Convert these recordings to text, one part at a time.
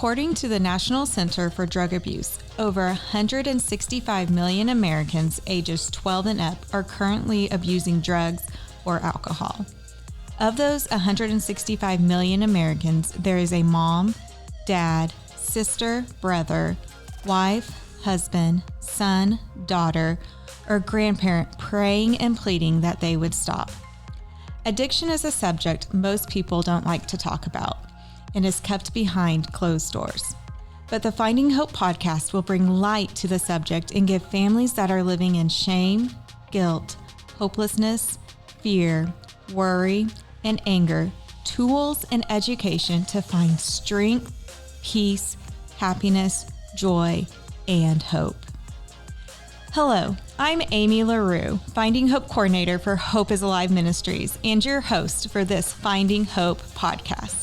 According to the National Center for Drug Abuse, over 165 million Americans ages 12 and up are currently abusing drugs or alcohol. Of those 165 million Americans, there is a mom, dad, sister, brother, wife, husband, son, daughter, or grandparent praying and pleading that they would stop. Addiction is a subject most people don't like to talk about and is kept behind closed doors. But the Finding Hope podcast will bring light to the subject and give families that are living in shame, guilt, hopelessness, fear, worry, and anger tools and education to find strength, peace, happiness, joy, and hope. Hello, I'm Amy LaRue, Finding Hope Coordinator for Hope is Alive Ministries and your host for this Finding Hope podcast.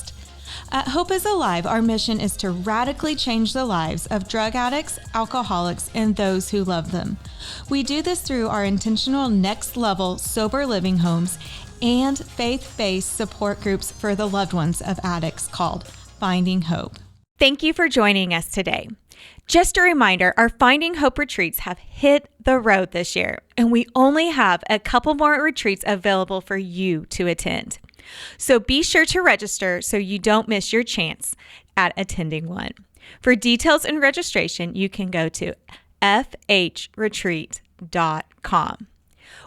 At Hope is Alive, our mission is to radically change the lives of drug addicts, alcoholics, and those who love them. We do this through our intentional next level sober living homes and faith-based support groups for the loved ones of addicts called Finding Hope. Thank you for joining us today. Just a reminder, our Finding Hope retreats have hit the road this year, and we only have a couple more retreats available for you to attend. So be sure to register so you don't miss your chance at attending one. For details and registration, you can go to fhretreat.com.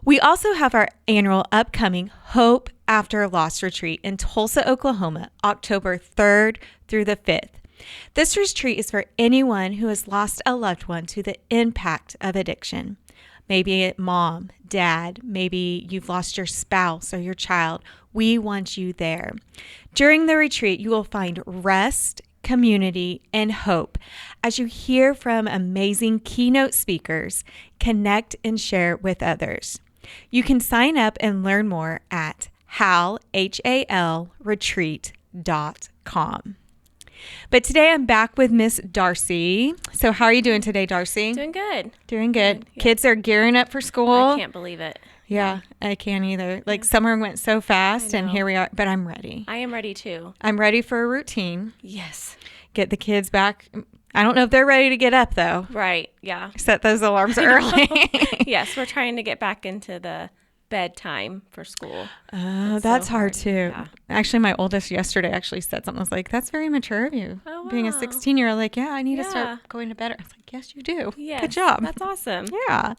We also have our annual upcoming Hope After Loss retreat in Tulsa, Oklahoma, October 3rd through the 5th. This retreat is for anyone who has lost a loved one to the impact of addiction. Maybe a mom, dad, maybe you've lost your spouse or your child. We want you there. During the retreat, you will find rest, community, and hope as you hear from amazing keynote speakers, connect and share with others. You can sign up and learn more at halretreat.com. But today I'm back with Miss Darcie. So how are you doing today, Darcie? Doing good. Doing good. Yeah. Kids are gearing up for school. I can't believe it. Yeah, I can't either. Like summer went so fast and here we are, but I'm ready. I am ready too. I'm ready for a routine. Yes. Get the kids back. I don't know if they're ready to get up though. Right. Yeah. Set those alarms early. Yes. We're trying to get back into the bedtime for school. Oh, that's so hard too. Yeah. Actually, my oldest yesterday actually said something. I was like, that's very mature of you. Oh, wow. Being a 16-year-old, like, yeah, I need to start going to bed. I was like, yes, you do. Yes, good job. That's awesome. Yeah.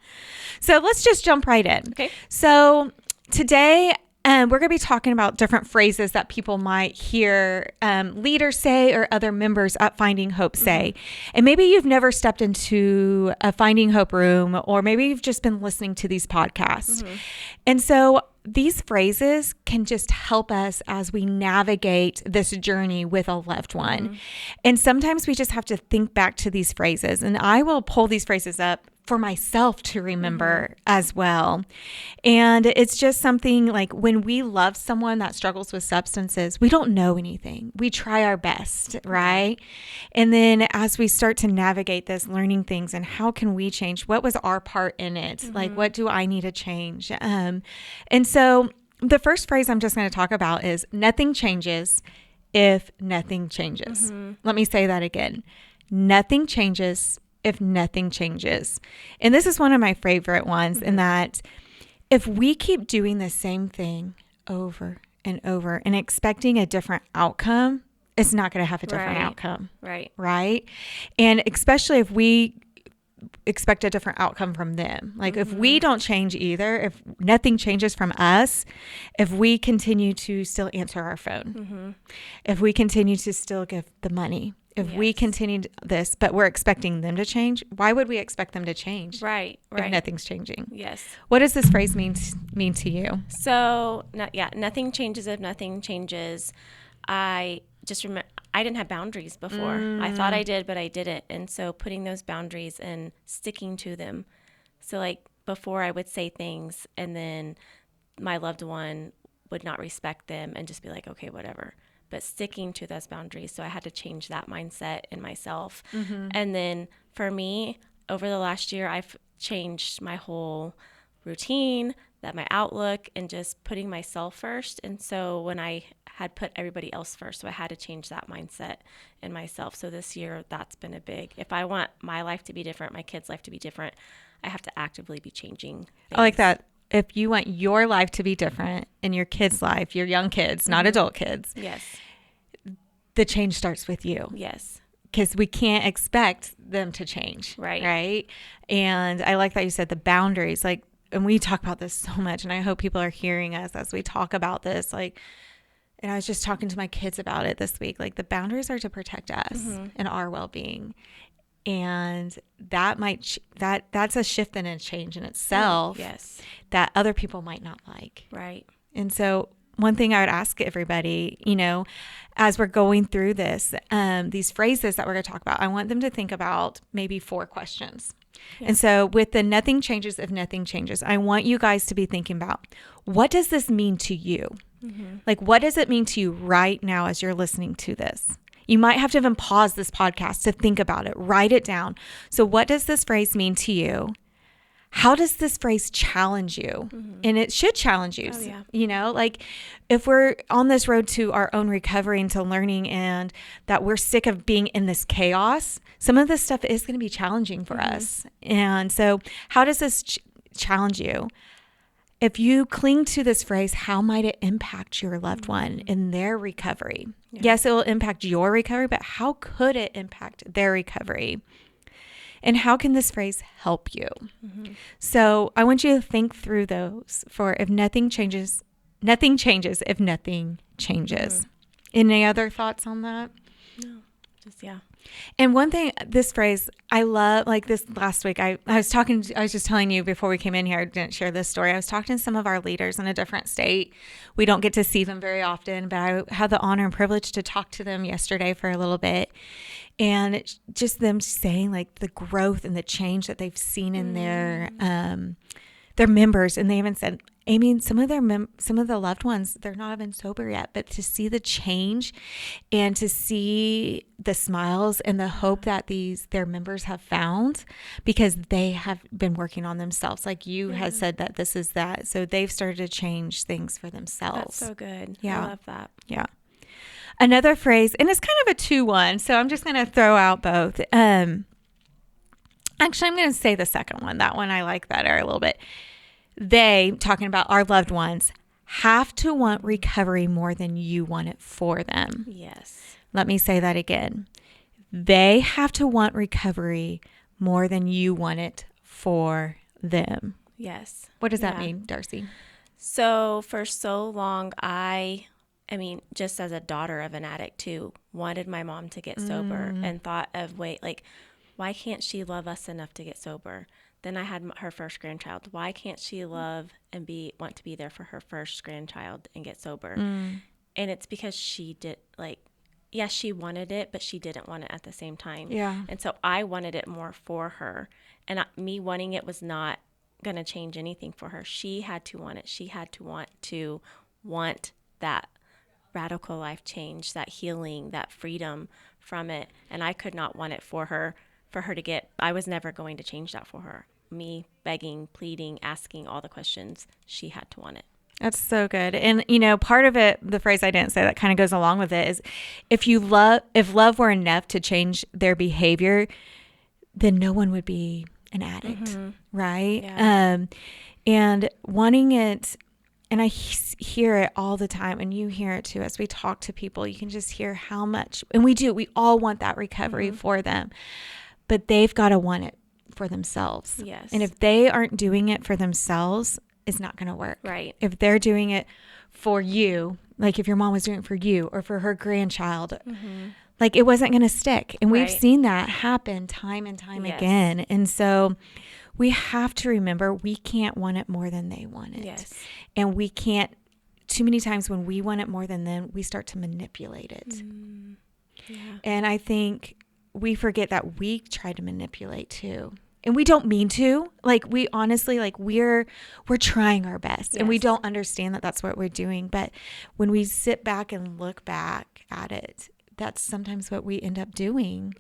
So let's just jump right in. Okay. So today, we're going to be talking about different phrases that people might hear leaders say or other members at Finding Hope say. Mm-hmm. And maybe you've never stepped into a Finding Hope room, or maybe you've just been listening to these podcasts. Mm-hmm. And so these phrases can just help us as we navigate this journey with a loved one. Mm-hmm. And sometimes we just have to think back to these phrases. And I will pull these phrases up for myself to remember as well. And it's just something like when we love someone that struggles with substances, we don't know anything. We try our best, right? And then as we start to navigate this, learning things and how can we change? What was our part in it? Like, what do I need to change? And so the first phrase I'm just going to talk about is nothing changes if nothing changes. Let me say that again. Nothing changes if nothing changes. And this is one of my favorite ones in that if we keep doing the same thing over and over and expecting a different outcome, it's not going to have a different outcome. Right. And especially if we expect a different outcome from them. Like if we don't change either, if nothing changes from us, if we continue to still answer our phone, if we continue to still give the money, if we continue this, but we're expecting them to change, why would we expect them to change? Right. If nothing's changing. Yes. What does this phrase mean to you? So, nothing changes if nothing changes. I just remember I didn't have boundaries before. I thought I did, but I didn't. And so putting those boundaries and sticking to them. So like before I would say things and then my loved one would not respect them and just be like, okay, whatever. But sticking to those boundaries. So I had to change that mindset in myself. And then for me, over the last year, I've changed my whole routine, that my outlook and just putting myself first. And so when I had put everybody else first, so I had to change that mindset in myself. So this year, that's been a big, if I want my life to be different, my kids' life to be different, I have to actively be changing things. I like that. If you want your life to be different in your kids' life, your young kids, not adult kids. Yes. The change starts with you. Yes. Because we can't expect them to change. Right. And I like that you said the boundaries, like, and we talk about this so much, and I hope people are hearing us as we talk about this, like, and I was just talking to my kids about it this week, like the boundaries are to protect us and our well-being. And that might, that's a shift and a change in itself. Yes. That other people might not like. Right. And so one thing I would ask everybody, as we're going through this, these phrases that we're going to talk about, I want them to think about maybe 4 questions. Yeah. And so with the nothing changes if nothing changes, I want you guys to be thinking about, what does this mean to you? Mm-hmm. Like, what does it mean to you right now as you're listening to this? You might have to even pause this podcast to think about it, write it down. So what does this phrase mean to you? How does this phrase challenge you? Mm-hmm. And it should challenge you. Oh, yeah. Like if we're on this road to our own recovery and to learning, and that we're sick of being in this chaos, some of this stuff is going to be challenging for us. And so how does this challenge you? If you cling to this phrase, how might it impact your loved one in their recovery? Yeah. Yes, it will impact your recovery, but how could it impact their recovery? And how can this phrase help you? Mm-hmm. So I want you to think through those for if nothing changes if nothing changes. Mm-hmm. Any other thoughts on that? No, just, yeah. And one thing, this phrase, I love, like this last week, I was just telling you before we came in here, I didn't share this story. I was talking to some of our leaders in a different state. We don't get to see them very often, but I had the honor and privilege to talk to them yesterday for a little bit. And it's just them saying like the growth and the change that they've seen in their members. And they even said, Amy, some of the loved ones, they're not even sober yet, but to see the change and to see the smiles and the hope that their members have found, because they have been working on themselves. Like you had said that this is that. So they've started to change things for themselves. That's so good. Yeah. I love that. Yeah. Another phrase, and it's kind of a 2-1, so I'm just going to throw out both. Actually, I'm going to say the second one. That one I like better a little bit. They, talking about our loved ones, have to want recovery more than you want it for them. Yes. Let me say that again. They have to want recovery more than you want it for them. Yes. What does that mean, Darcie? So for so long, I mean, just as a daughter of an addict too, wanted my mom to get sober and thought of, why can't she love us enough to get sober? Then I had her first grandchild. Why can't she love and want to be there for her first grandchild and get sober? And it's because she did, yes, she wanted it, but she didn't want it at the same time. Yeah. And so I wanted it more for her. And me wanting it was not going to change anything for her. She had to want it. She had to want that radical life change, that healing, that freedom from it. And I could not want it for her to get. I was never going to change that for her. Me begging, pleading, asking all the questions, she had to want it. That's so good. And, part of it, the phrase I didn't say that kind of goes along with it, is if love were enough to change their behavior, then no one would be an addict, right? Yeah. And wanting it, and I hear it all the time, and you hear it too as we talk to people. You can just hear how much, and we all want that recovery for them, but they've got to want it for themselves. Yes. And if they aren't doing it for themselves, it's not going to work. Right. If they're doing it for you, like if your mom was doing it for you or for her grandchild, like it wasn't going to stick. And we've seen that happen time and time again. And so we have to remember we can't want it more than they want it. Yes. And we can't, too many times when we want it more than them, we start to manipulate it. Yeah. And I think we forget that we try to manipulate too. And we don't mean to. Like we honestly, we're trying our best, and we don't understand that that's what we're doing. But when we sit back and look back at it, that's sometimes what we end up doing.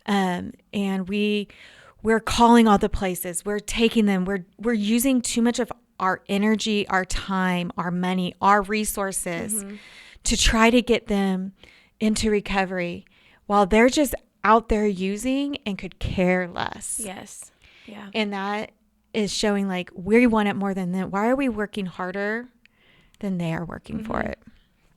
And we're calling all the places. We're taking them. We're using too much of our energy, our time, our money, our resources to try to get them into recovery while they're just out there using and could care less. Yes. Yeah. And that is showing like we want it more than them. Why are we working harder than they are working for it?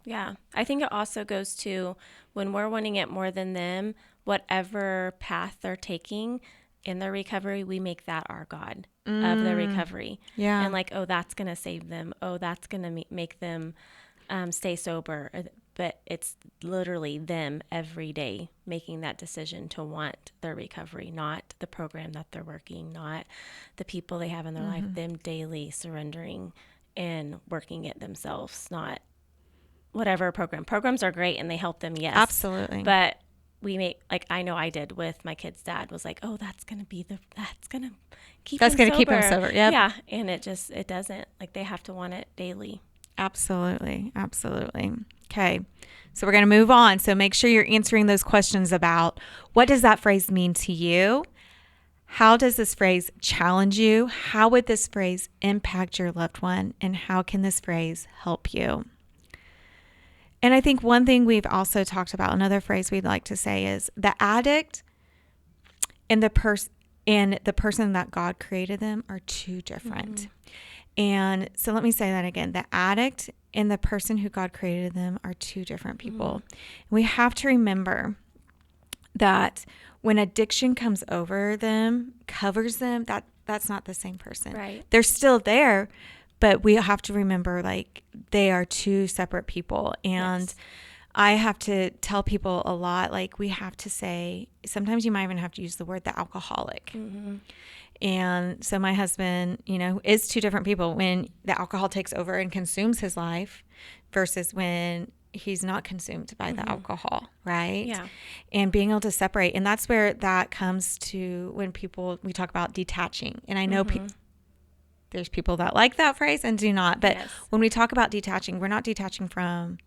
Yeah. I think it also goes to when we're wanting it more than them, whatever path they're taking in their recovery, we make that our God of the recovery. Yeah. And like, oh, that's going to save them. Oh, that's going to make them stay sober. But it's literally them every day making that decision to want their recovery, not the program that they're working, not the people they have in their life, them daily surrendering and working it themselves, not whatever program. Programs are great and they help them, yes. Absolutely. But we make, like, I know I did with my kid's dad, was like, oh, that's going to keep him sober. Yep. Yeah. And it doesn't. Like, they have to want it daily. Absolutely. Absolutely. Okay. So we're going to move on. So make sure you're answering those questions about what does that phrase mean to you? How does this phrase challenge you? How would this phrase impact your loved one? And how can this phrase help you? And I think one thing we've also talked about, another phrase we'd like to say is the addict and the person that God created them are two different. And so let me say that again. The addict and the person who God created them are two different people. We have to remember that when addiction comes over them, covers them, that's not the same person. Right. They're still there, but we have to remember like they are two separate people. And Yes. I have to tell people a lot, like we have to say, sometimes you might even have to use the word the alcoholic. And so my husband, is two different people when the alcohol takes over and consumes his life versus when he's not consumed by the alcohol, right? Yeah. And being able to separate. And that's where that comes to when we talk about detaching. And I know there's people that like that phrase and do not. But when we talk about detaching, we're not detaching from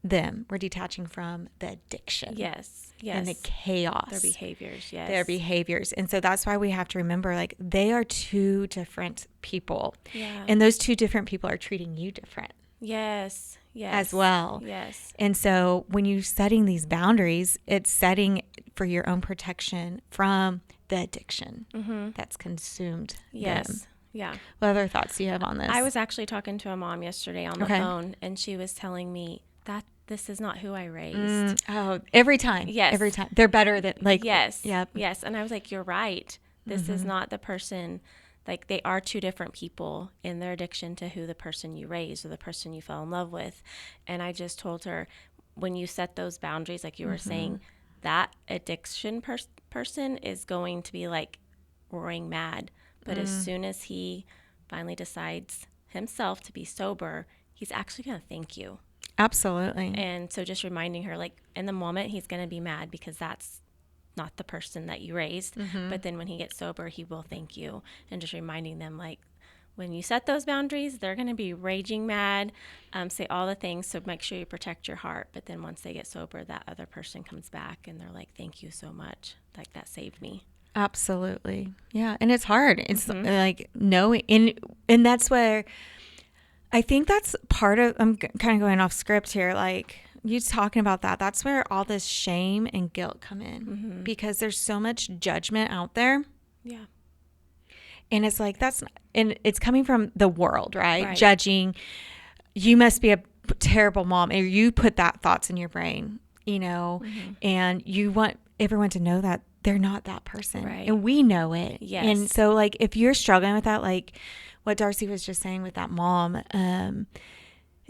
them. We're detaching from the addiction. Yes. And the chaos. Their behaviors. Yes. Their behaviors. And so that's why we have to remember, like, they are two different people. Yeah. And those two different people are treating you different. Yes. As well. Yes. And so when you're setting these boundaries, it's setting for your own protection from the addiction that's consumed them. Yeah. What other thoughts do you have on this? I was actually talking to a mom yesterday on the phone, and she was telling me that this is not who I raised. Every time. Yes. Every time. They're better than, like. Yes. Yep. Yes. And I was like, you're right. This is not the person. Like, they are two different people in their addiction to who the person you raised or the person you fell in love with. And I just told her, when you set those boundaries, like you were saying, that addiction person is going to be like roaring mad. But as soon as he finally decides himself to be sober, he's actually going to thank you. Absolutely. And so just reminding her, like, in the moment, he's going to be mad because that's not the person that you raised. But then when he gets sober, he will thank you. And just reminding them, like, when you set those boundaries, they're going to be raging mad, say all the things. So make sure you protect your heart. But then once they get sober, that other person comes back and they're like, thank you so much. Like, that saved me. Absolutely. Yeah. And it's hard. It's like knowing, and that's where I think that's part of, I'm kind of going off script here. Like you talking about that, that's where all this shame and guilt come in because there's so much judgment out there. Yeah. And it's like, and it's coming from the world, right? Judging, you must be a terrible mom, or you put that thoughts in your brain, and you want everyone to know that they're not that person. Right. And we know it. Yes. And so like, if you're struggling with that, like what Darcie was just saying with that mom,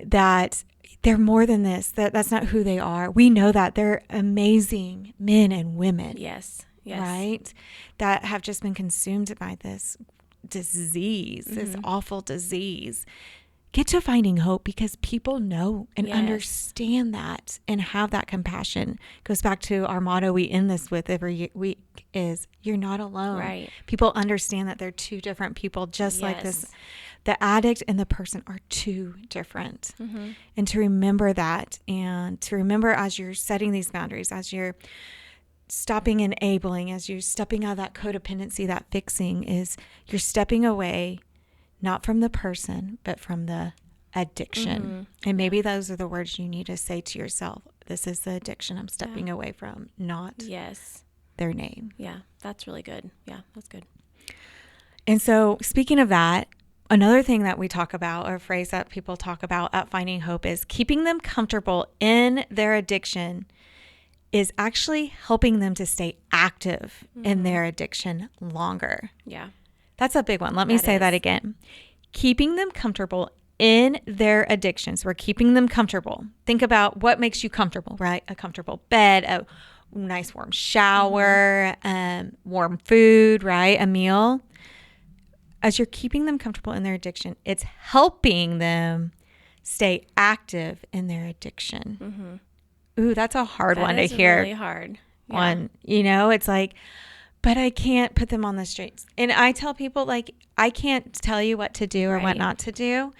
that they're more than this, that's not who they are. We know that they're amazing men and women. Yes. Right? That have just been consumed by this disease, this awful disease. Get to Finding Hope because people know and understand that and have that compassion. Goes back to our motto we end this with every week is you're not alone. Right. People understand that they're two different people, just like this. The addict and the person are two different. And to remember that, and to remember as you're setting these boundaries, as you're stopping enabling, as you're stepping out of that codependency, that fixing, is you're stepping away not from the person, but from the addiction. And maybe those are the words you need to say to yourself. This is the addiction I'm stepping away from, not their name. Yeah, that's really good. Yeah, that's good. And so speaking of that, another thing that we talk about, or a phrase that people talk about at Finding Hope, is keeping them comfortable in their addiction is actually helping them to stay active in their addiction longer. Yeah. That's a big one. Let me say that again. Keeping them comfortable in their addictions. We're keeping them comfortable. Think about what makes you comfortable, right? A comfortable bed, a nice warm shower, warm food, right? A meal. As you're keeping them comfortable in their addiction, it's helping them stay active in their addiction. Ooh, that's a hard one to hear. Really hard. Yeah. One, it's like, but I can't put them on the streets. And I tell people, like, I can't tell you what to do or what not to do.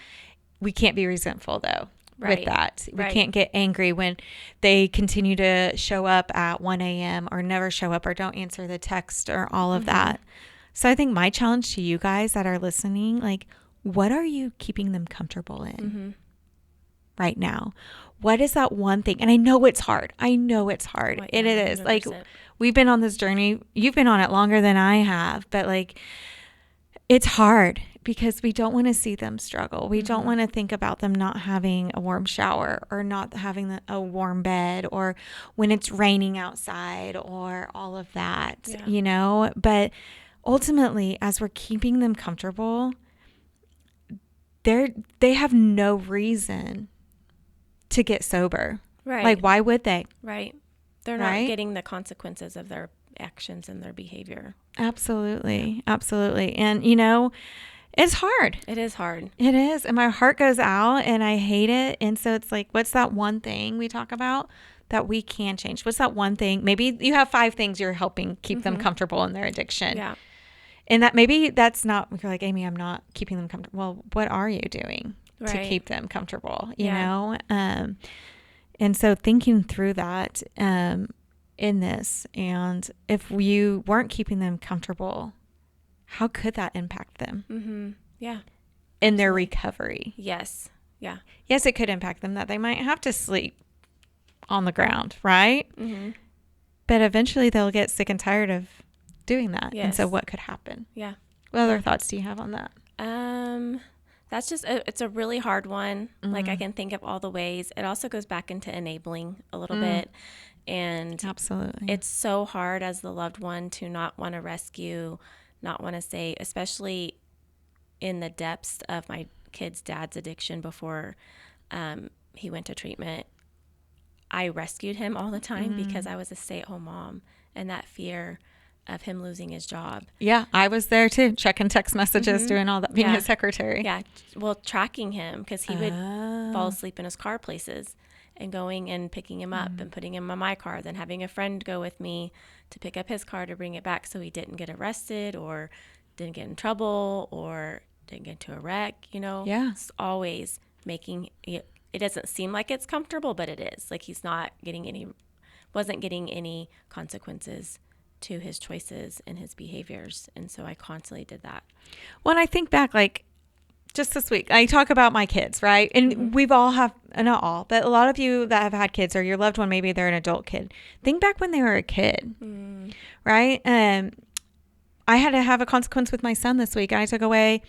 We can't be resentful though with that. We can't get angry when they continue to show up at 1 a.m. or never show up or don't answer the text or all of that. So I think my challenge to you guys that are listening, like, what are you keeping them comfortable in right now? What is that one thing? And I know it's hard. And it is. 100%. Like, we've been on this journey. You've been on it longer than I have, but like, it's hard because we don't want to see them struggle. We don't want to think about them not having a warm shower or not having a warm bed or when it's raining outside or all of that, but ultimately, as we're keeping them comfortable, they have no reason to get sober. Right. Like, why would they? Right. They're not getting the consequences of their actions and their behavior. Absolutely. Absolutely. And, it's hard. It is hard. It is. And my heart goes out and I hate it. And so it's like, what's that one thing we talk about that we can change? What's that one thing? Maybe you have 5 things you're helping keep them comfortable in their addiction. Yeah. And that maybe that's not, you're like, Amy, I'm not keeping them comfortable. Well, what are you doing to keep them comfortable? You know? And so thinking through that in this, and if you weren't keeping them comfortable, how could that impact them? Yeah. In their recovery? Yes. Yeah. Yes, it could impact them that they might have to sleep on the ground, right? But eventually they'll get sick and tired of doing that. Yes. And so what could happen? Yeah. What other thoughts do you have on that? That's just, it's a really hard one. Like, I can think of all the ways. It also goes back into enabling a little bit. And absolutely, it's so hard as the loved one to not want to rescue, not want to say, especially in the depths of my kid's dad's addiction before he went to treatment. I rescued him all the time because I was a stay-at-home mom, and that fear of him losing his job. Yeah, I was there too, checking text messages, doing all that, being his secretary. Yeah, well, tracking him because he would fall asleep in his car places, and going and picking him up and putting him on my car, then having a friend go with me to pick up his car to bring it back so he didn't get arrested or didn't get in trouble or didn't get into a wreck, Yeah. It's always making it doesn't seem like it's comfortable, but it is. Like, he's wasn't getting any consequences to his choices and his behaviors. And so I constantly did that. When I think back, like, just this week, I talk about my kids, right? And we've all not all, but a lot of you that have had kids, or your loved one, maybe they're an adult kid. Think back when they were a kid, right? I had to have a consequence with my son this week. And I took away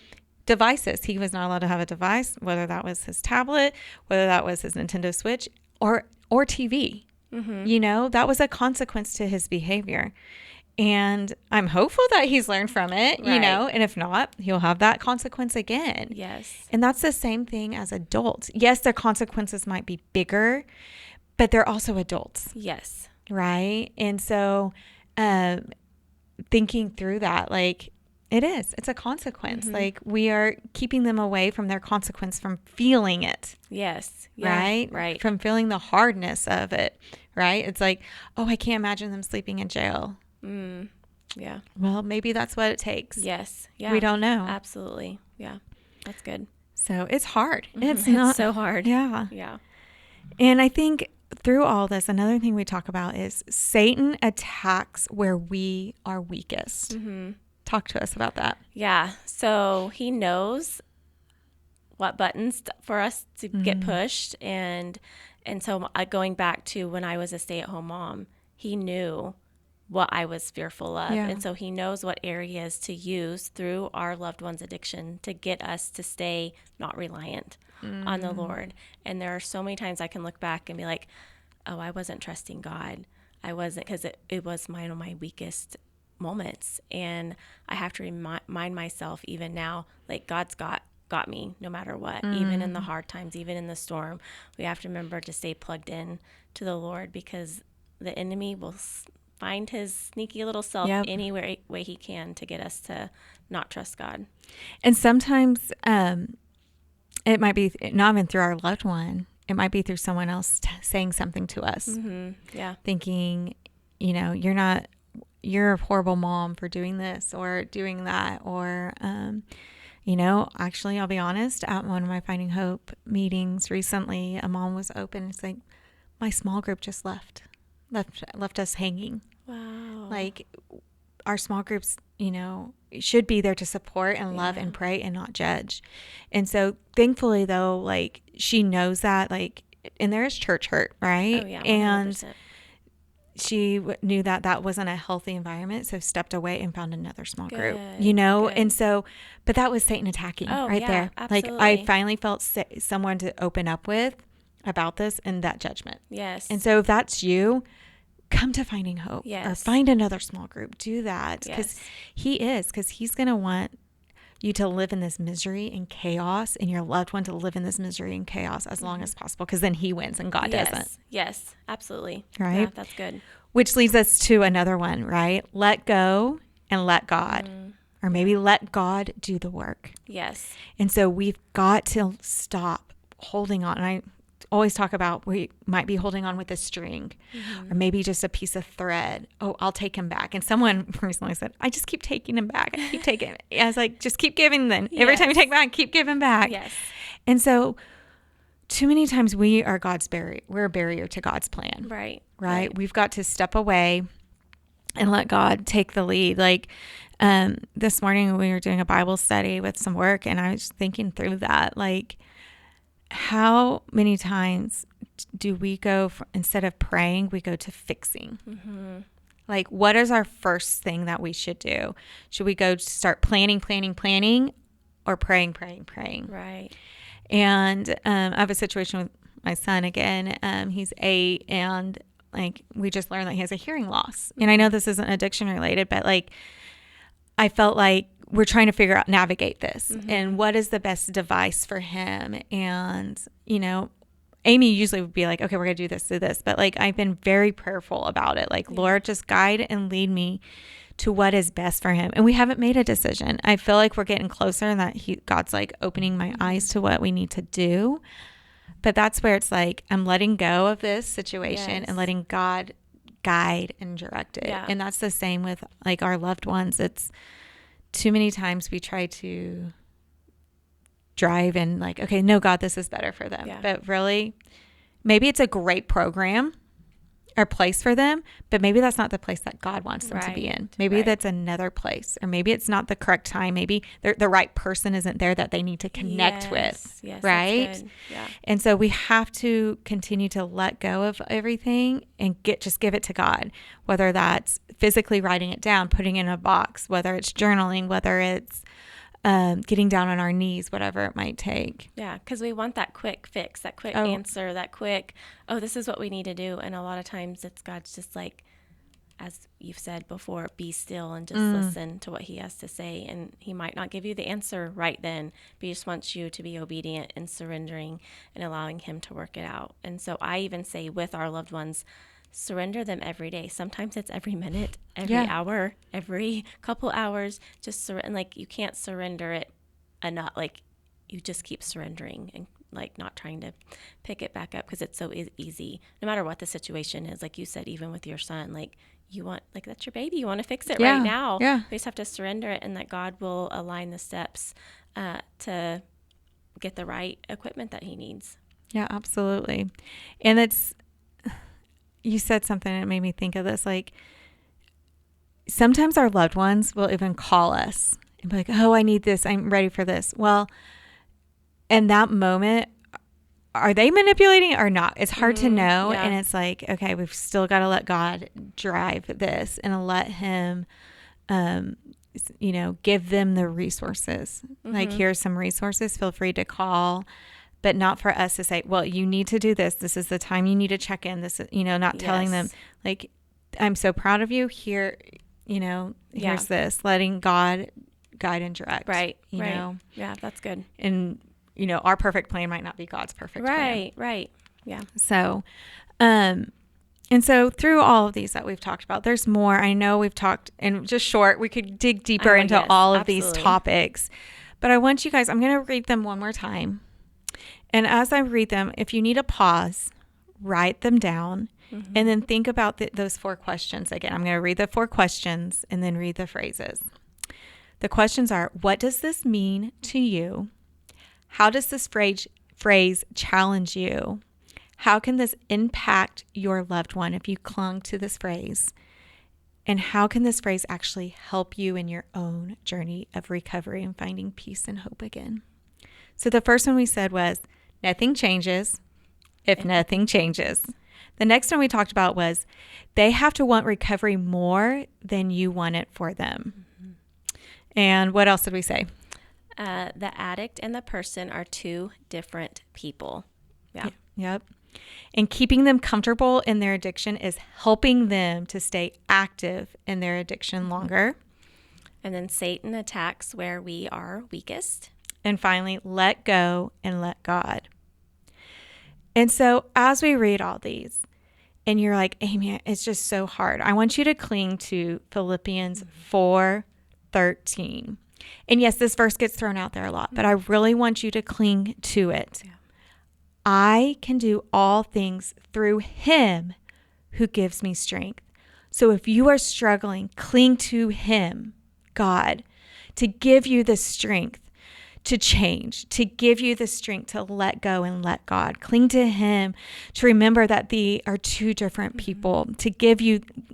devices. He was not allowed to have a device, whether that was his tablet, whether that was his Nintendo Switch or TV. That was a consequence to his behavior. And I'm hopeful that he's learned from it, and if not, he'll have that consequence again. Yes. And that's the same thing as adults. Yes, their consequences might be bigger, but they're also adults. Yes. Right. And so thinking through that, like, it's a consequence. Like, we are keeping them away from their consequence, from feeling it. Yes. Yeah, right. Right. From feeling the hardness of it. Right. It's like, oh, I can't imagine them sleeping in jail. Yeah. Well, maybe that's what it takes. Yes. Yeah. We don't know. Absolutely. Yeah. That's good. So it's hard. It's so hard. Yeah. Yeah. And I think through all this, another thing we talk about is Satan attacks where we are weakest. Talk to us about that. Yeah. So he knows what buttons for us to get pushed. And so going back to when I was a stay-at-home mom, he knew what I was fearful of. Yeah. And so he knows what areas to use through our loved one's addiction to get us to stay not reliant on the Lord. And there are so many times I can look back and be like, oh, I wasn't trusting God. I wasn't, because it was one of my weakest moments. And I have to remind myself even now, like, God's got me no matter what, even in the hard times, even in the storm. We have to remember to stay plugged in to the Lord, because the enemy will find his sneaky little self any way he can to get us to not trust God. And sometimes it might be not even through our loved one. It might be through someone else saying something to us. Yeah. Thinking, you're a horrible mom for doing this or doing that. Or, actually, I'll be honest, at one of my Finding Hope meetings recently, a mom was open. It's like, my small group just left us hanging. Wow. Like, our small groups, should be there to support and love and pray and not judge. And so thankfully though, like, she knows that, like, and there is church hurt, right? Oh yeah, 100%. And she knew that wasn't a healthy environment, so stepped away and found another small group, Good. And so, but that was Satan attacking there. Absolutely. Like, I finally felt someone to open up with about this and that judgment. Yes. And so if that's you, come to Finding Hope, or find another small group. Do that, because he's going to want you to live in this misery and chaos, and your loved one to live in this misery and chaos as long as possible, because then he wins and God doesn't. Yes, absolutely. Right? Yeah, that's good. Which leads us to another one, right? Let go and let God, or maybe let God do the work. Yes. And so we've got to stop holding on. And I always talk about, we might be holding on with a string, or maybe just a piece of thread. Oh, I'll take him back. And someone recently said, I just keep taking him back. I keep taking it. I was like, just keep giving then. Every time you take back, keep giving back. Yes. And so too many times we are God's barrier. We're a barrier to God's plan. Right. We've got to step away and let God take the lead. Like, this morning we were doing a Bible study with some work, and I was thinking through that, like, how many times do we go instead of praying, we go to fixing? Like, what is our first thing that we should do? Should we go start planning, or praying? Right. And I have a situation with my son again. He's 8, and like, we just learned that he has a hearing loss. And I know this isn't addiction related, but like, I felt like we're trying to navigate this, and what is the best device for him. And, Amy usually would be like, okay, we're going to do this. But like, I've been very prayerful about it. Like, Lord, just guide and lead me to what is best for him. And we haven't made a decision. I feel like we're getting closer, and that God's like opening my eyes to what we need to do. But that's where it's like, I'm letting go of this situation and letting God guide and direct it. Yeah. And that's the same with like our loved ones. It's too many times we try to drive and like, okay, no, God, this is better for them. But really, maybe it's a great program or place for them, but maybe that's not the place that God wants them to be in. Maybe that's another place, or maybe it's not the correct time. Maybe the right person isn't there that they need to connect with. Yes, right? That's good. Yeah. And so we have to continue to let go of everything and just give it to God, whether that's physically writing it down, putting it in a box, whether it's journaling, whether it's getting down on our knees, whatever it might take. Yeah, because we want that quick fix, that quick answer, that quick, this is what we need to do. And a lot of times it's God's just like, as you've said before, be still and just listen to what he has to say. And he might not give you the answer right then, but he just wants you to be obedient and surrendering and allowing him to work it out. And so I even say with our loved ones, surrender them every day. Sometimes it's every minute, every hour, every couple hours. Just surrender. Like, you can't surrender it enough. Like, you just keep surrendering and like not trying to pick it back up, because it's so easy. No matter what the situation is, like you said, even with your son, like, you want, like, that's your baby. You want to fix it right now. Yeah. We just have to surrender it, and that God will align the steps to get the right equipment that he needs. Yeah, absolutely. And you said something that made me think of this. Like, sometimes our loved ones will even call us and be like, oh, I need this. I'm ready for this. Well, in that moment, are they manipulating or not? It's hard to know. Yeah. And it's like, okay, we've still got to let God drive this and let him, give them the resources. Like, here's some resources. Feel free to call, but not for us to say, well, you need to do this. This is the time you need to check in. This is, not telling them like, I'm so proud of you here. Here's this, letting God guide and direct. Right. You know? Yeah, that's good. And, our perfect plan might not be God's perfect plan. Right. Yeah. So, and so through all of these that we've talked about, there's more. I know we've talked, and just short, we could dig deeper into all of these topics, but I want you guys, I'm going to read them one more time. And as I read them, if you need a pause, write them down, and then think about those 4 questions. Again, I'm going to read the 4 questions and then read the phrases. The questions are, what does this mean to you? How does this phrase challenge you? How can this impact your loved one if you clung to this phrase? And how can this phrase actually help you in your own journey of recovery and finding peace and hope again? So the first one we said was, nothing changes if nothing changes. The next one we talked about was, they have to want recovery more than you want it for them. And what else did we say? The addict and the person are 2 different people. Yeah. Yep. And keeping them comfortable in their addiction is helping them to stay active in their addiction longer. And then Satan attacks where we are weakest. And finally, let go and let God. And so as we read all these, and you're like, Amy, it's just so hard, I want you to cling to Philippians 4:13. And yes, this verse gets thrown out there a lot, but I really want you to cling to it. Yeah. I can do all things through him who gives me strength. So if you are struggling, cling to him, God, to give you the strength to change, to give you the strength to let go and let God. Cling to him, to remember that they are 2 different people,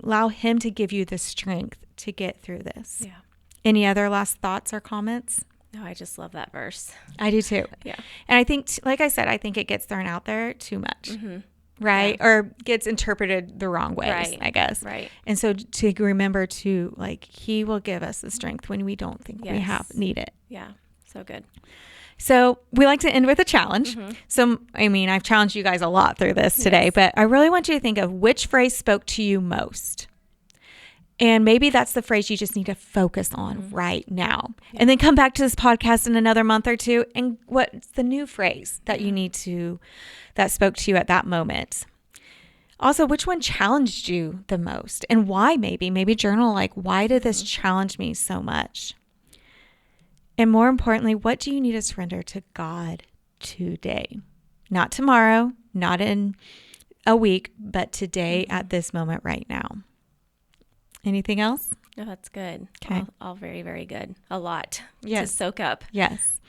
allow him to give you the strength to get through this. Yeah. Any other last thoughts or comments? No, I just love that verse. I do too. Yeah. And I think, like I said, I think it gets thrown out there too much. Right? Yeah. Or gets interpreted the wrong ways, I guess. Right. And so to remember to, like, he will give us the strength when we don't think we need it. Yeah. So good. So we like to end with a challenge. So, I've challenged you guys a lot through this today, but I really want you to think of which phrase spoke to you most. And maybe that's the phrase you just need to focus on right now. Yeah. And then come back to this podcast in another month or 2. And what's the new phrase that that spoke to you at that moment? Also, which one challenged you the most and why? Maybe journal, like, why did this challenge me so much? And more importantly, what do you need to surrender to God today? Not tomorrow, not in a week, but today at this moment right now. Anything else? No, that's good. Okay. All very, very good. A lot to soak up. Yes.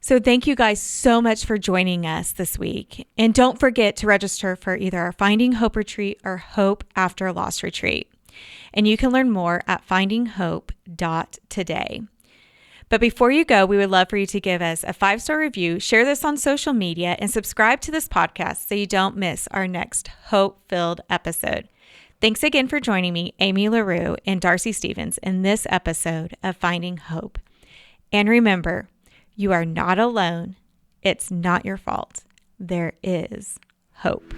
So thank you guys so much for joining us this week. And don't forget to register for either our Finding Hope retreat or Hope After Loss retreat. And you can learn more at FindingHope.Today. But before you go, we would love for you to give us a 5-star review, share this on social media, and subscribe to this podcast so you don't miss our next hope-filled episode. Thanks again for joining me, Amy LaRue and Darcie Stephens, in this episode of Finding Hope. And remember, you are not alone. It's not your fault. There is hope.